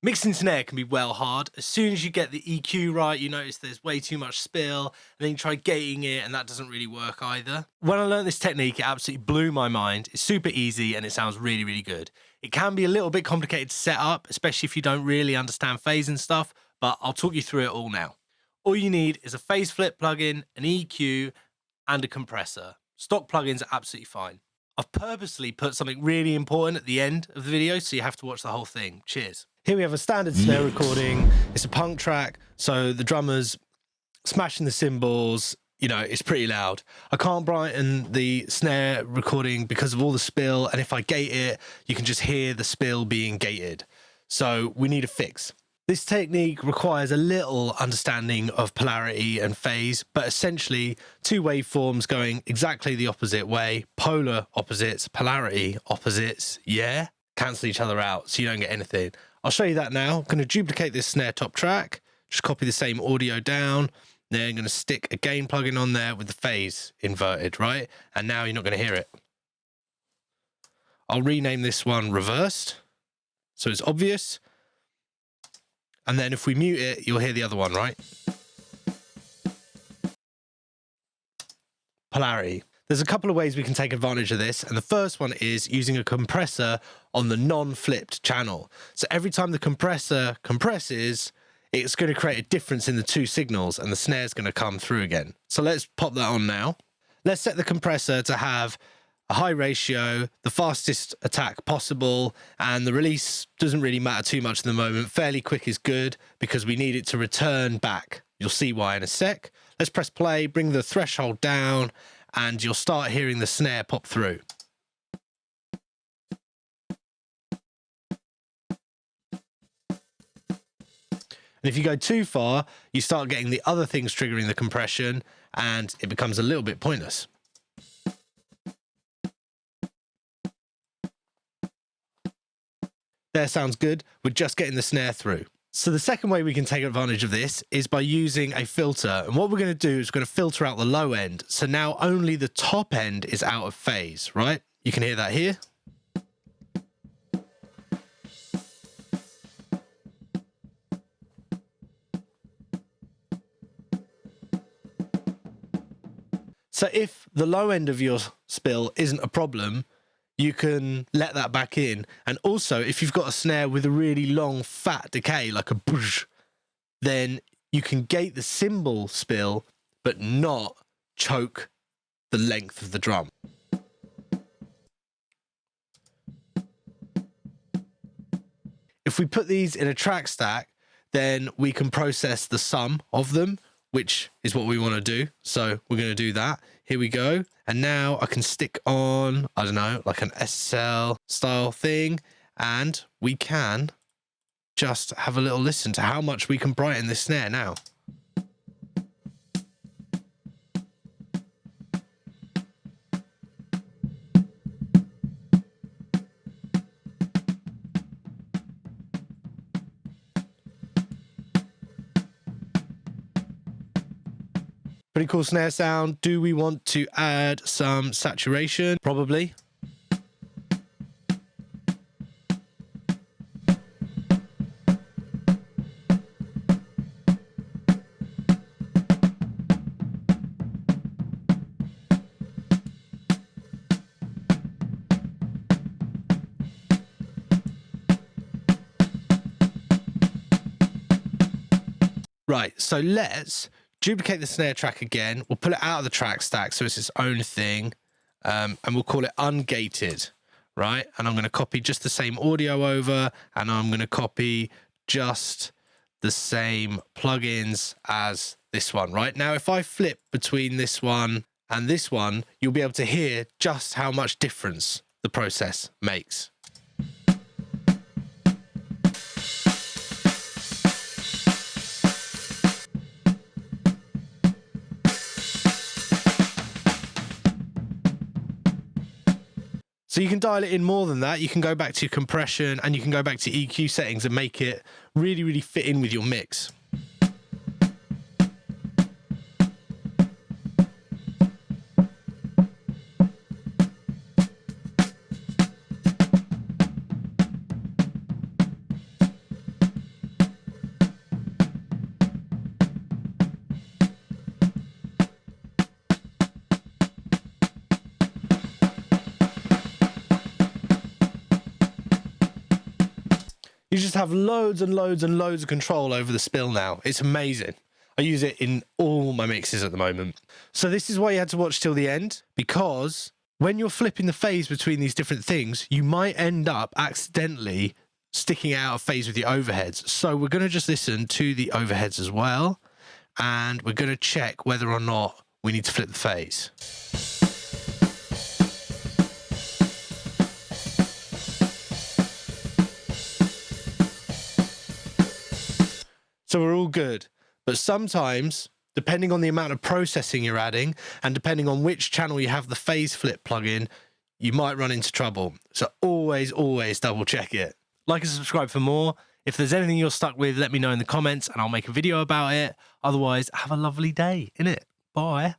Mixing snare can be well hard. As soon as you get the EQ right, you notice there's way too much spill, and then you try gating it, and that doesn't really work either. When I learned this technique, it absolutely blew my mind. It's super easy, and it sounds really, really good. It can be a little bit complicated to set up, especially if you don't really understand phase and stuff, but I'll talk you through it all now. All you need is a phase flip plugin, an EQ, and a compressor. Stock plugins are absolutely fine. I've purposely put something really important at the end of the video, so you have to watch the whole thing. Cheers. Here we have a standard snare recording. It's a punk track, so the drummer's smashing the cymbals. You know, it's pretty loud. I can't brighten the snare recording because of all the spill, and if I gate it, you can just hear the spill being gated. So we need a fix. This technique requires a little understanding of polarity and phase, but essentially two waveforms going exactly the opposite way, polar opposites, polarity opposites, yeah, cancel each other out so you don't get anything. I'll show you that now. I'm going to duplicate this snare top track, just copy the same audio down, then I'm going to stick a gain plugin on there with the phase inverted, right? And now you're not going to hear it. I'll rename this one reversed, so it's obvious. And then if we mute it, you'll hear the other one, right? Polarity. There's a couple of ways we can take advantage of this, and the first one is using a compressor on the non-flipped channel. So every time the compressor compresses, it's going to create a difference in the two signals, and the snare's going to come through again. So let's pop that on now. Let's set the compressor to have a high ratio, the fastest attack possible, and the release doesn't really matter too much at the moment. Fairly quick is good because we need it to return back. You'll see why in a sec. Let's press play, bring the threshold down, and you'll start hearing the snare pop through. And if you go too far, you start getting the other things triggering the compression, and it becomes a little bit pointless. There, sounds good. We're just getting the snare through. So the second way we can take advantage of this is by using a filter. And what we're going to do is we're going to filter out the low end. So now only the top end is out of phase, right? You can hear that here. So if the low end of your spill isn't a problem, you can let that back in. And also, if you've got a snare with a really long, fat decay, like a boosh, then you can gate the cymbal spill, but not choke the length of the drum. If we put these in a track stack, then we can process the sum of them, which is what we want to do. So we're going to do that. Here we go. And now I can stick on, I don't know, like an SSL style thing. And we can just have a little listen to how much we can brighten this snare now. Pretty cool snare sound. Do we want to add some saturation? Probably. Right, so let's duplicate the snare track again. We'll pull it out of the track stack so it's its own thing, and we'll call it ungated, right? And I'm going to copy just the same audio over, and I'm going to copy just the same plugins as this one, right? Now, if I flip between this one and this one, you'll be able to hear just how much difference the process makes. So you can dial it in more than that. You can go back to compression and you can go back to EQ settings and make it really, really fit in with your mix. You just have loads and loads and loads of control over the spill now. It's amazing. I use it in all my mixes at the moment. So this is why you had to watch till the end, because when you're flipping the phase between these different things, you might end up accidentally sticking out of phase with your overheads. So we're going to just listen to the overheads as well, and we're going to check whether or not we need to flip the phase. So we're all good. But sometimes, depending on the amount of processing you're adding and depending on which channel you have the phase flip plugin, you might run into trouble. So always, always double check it. Like and subscribe for more. If there's anything you're stuck with, let me know in the comments and I'll make a video about it. Otherwise, have a lovely day, innit? Bye.